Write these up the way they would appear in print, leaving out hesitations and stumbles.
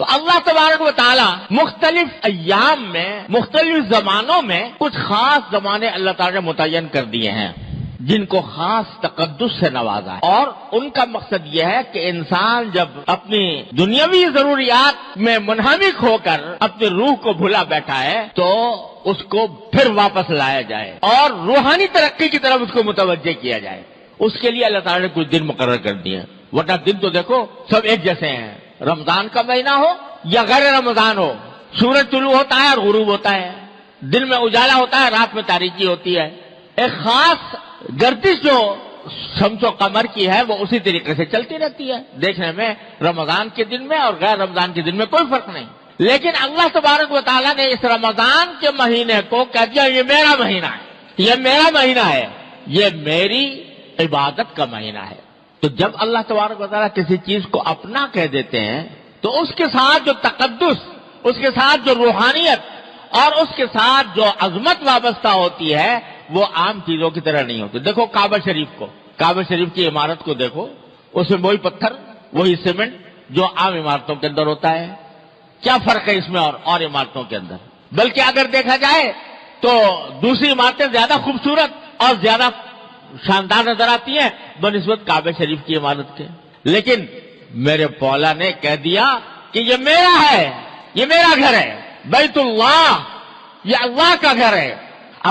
تو اللہ تبارک و تعالی مختلف ایام میں مختلف زمانوں میں کچھ خاص زمانے اللہ تعالی نے متعین کر دیے ہیں جن کو خاص تقدس سے نوازا ہے، اور ان کا مقصد یہ ہے کہ انسان جب اپنی دنیاوی ضروریات میں منہمک ہو کر اپنی روح کو بھلا بیٹھا ہے تو اس کو پھر واپس لایا جائے اور روحانی ترقی کی طرف اس کو متوجہ کیا جائے۔ اس کے لیے اللہ تعالی نے کچھ دن مقرر کر دیے، ورنہ دن تو دیکھو سب ایک جیسے ہیں، رمضان کا مہینہ ہو یا غیر رمضان ہو، سورج طلوع ہوتا ہے اور غروب ہوتا ہے، دن میں اجالا ہوتا ہے، رات میں تاریکی ہوتی ہے۔ ایک خاص گردش جو شمس و قمر کی ہے وہ اسی طریقے سے چلتی رہتی ہے، دیکھنے میں رمضان کے دن میں اور غیر رمضان کے دن میں کوئی فرق نہیں۔ لیکن اللہ تبارک و تعالیٰ نے اس رمضان کے مہینے کو کہہ دیا یہ میرا مہینہ ہے، یہ میرا مہینہ ہے، یہ میری عبادت کا مہینہ ہے۔ تو جب اللہ تبارک و تعالیٰ کسی چیز کو اپنا کہہ دیتے ہیں تو اس کے ساتھ جو تقدس، اس کے ساتھ جو روحانیت اور اس کے ساتھ جو عظمت وابستہ ہوتی ہے وہ عام چیزوں کی طرح نہیں ہوتی۔ دیکھو کعبہ شریف کو، کعبہ شریف کی عمارت کو دیکھو، اس میں وہی پتھر وہی سیمنٹ جو عام عمارتوں کے اندر ہوتا ہے، کیا فرق ہے اس میں اور عمارتوں کے اندر؟ بلکہ اگر دیکھا جائے تو دوسری عمارتیں زیادہ خوبصورت اور زیادہ شاندار نظر آتی ہیں بنسبت کعبہ شریف کی عمارت کے۔ لیکن میرے مولا نے کہہ دیا کہ یہ میرا ہے، یہ میرا گھر ہے، بیت اللہ، یہ اللہ کا گھر ہے،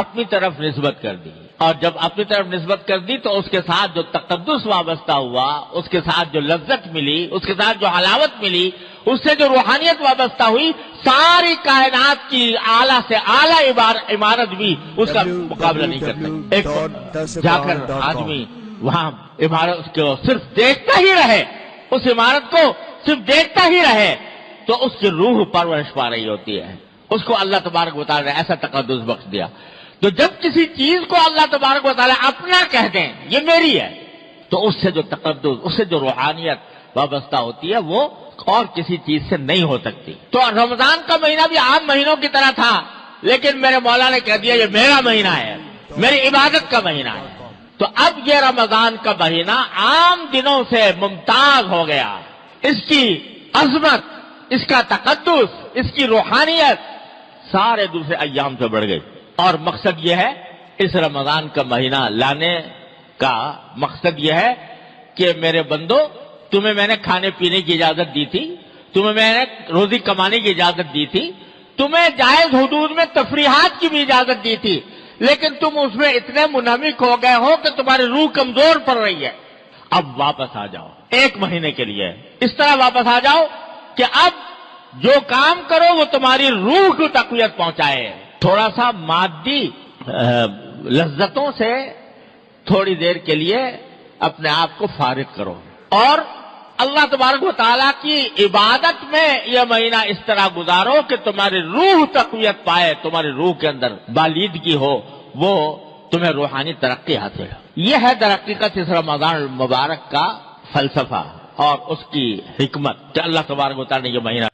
اپنی طرف نسبت کر دی۔ اور جب اپنی طرف نسبت کر دی تو اس کے ساتھ جو تقدس وابستہ ہوا، اس کے ساتھ جو لذت ملی، اس کے ساتھ جو حلاوت ملی، اس سے جو روحانیت وابستہ ہوئی، ساری کائنات کی اعلیٰ سے اعلیٰ عمارت بھی اس کا مقابلہ نہیں کر سکتی۔ ایک جا کر آدمی وہاں عمارت کو صرف دیکھتا ہی رہے، اس عمارت کو صرف دیکھتا ہی رہے تو اس کی روح پرورش پا رہی ہوتی ہے۔ اس کو اللہ تبارک و تعالیٰ نے ایسا تقدس بخش دیا۔ تو جب کسی چیز کو اللہ تبارک و تعالیٰ اپنا کہہ دیں یہ میری ہے تو اس سے جو تقدس، اس سے جو روحانیت وابستہ ہوتی ہے وہ اور کسی چیز سے نہیں ہو سکتی۔ تو رمضان کا مہینہ بھی عام مہینوں کی طرح تھا، لیکن میرے مولا نے کہہ دیا یہ میرا مہینہ ہے، میری عبادت کا مہینہ ہے۔ تو اب یہ رمضان کا مہینہ عام دنوں سے ممتاز ہو گیا، اس کی عظمت، اس کا تقدس، اس کی روحانیت سارے دوسرے ایام سے بڑھ گئی۔ اور مقصد یہ ہے، اس رمضان کا مہینہ لانے کا مقصد یہ ہے کہ میرے بندو تمہیں میں نے کھانے پینے کی اجازت دی تھی، تمہیں میں نے روزی کمانے کی اجازت دی تھی، تمہیں جائز حدود میں تفریحات کی بھی اجازت دی تھی، لیکن تم اس میں اتنے منہمک ہو گئے ہو کہ تمہاری روح کمزور پڑ رہی ہے۔ اب واپس آ جاؤ، ایک مہینے کے لیے اس طرح واپس آ جاؤ کہ اب جو کام کرو وہ تمہاری روح کو تقویت پہنچائے۔ تھوڑا سا مادی لذتوں سے تھوڑی دیر کے لیے اپنے آپ کو فارغ کرو اور اللہ تبارک و تعالیٰ کی عبادت میں یہ مہینہ اس طرح گزارو کہ تمہاری روح تقویت پائے، تمہاری روح کے اندر بالیدگی ہو، وہ تمہیں روحانی ترقی حاصل ہو۔ یہ ہے در حقیقت اس رمضان المبارک کا فلسفہ اور اس کی حکمت کہ اللہ تبارک و تعالیٰ نے یہ مہینہ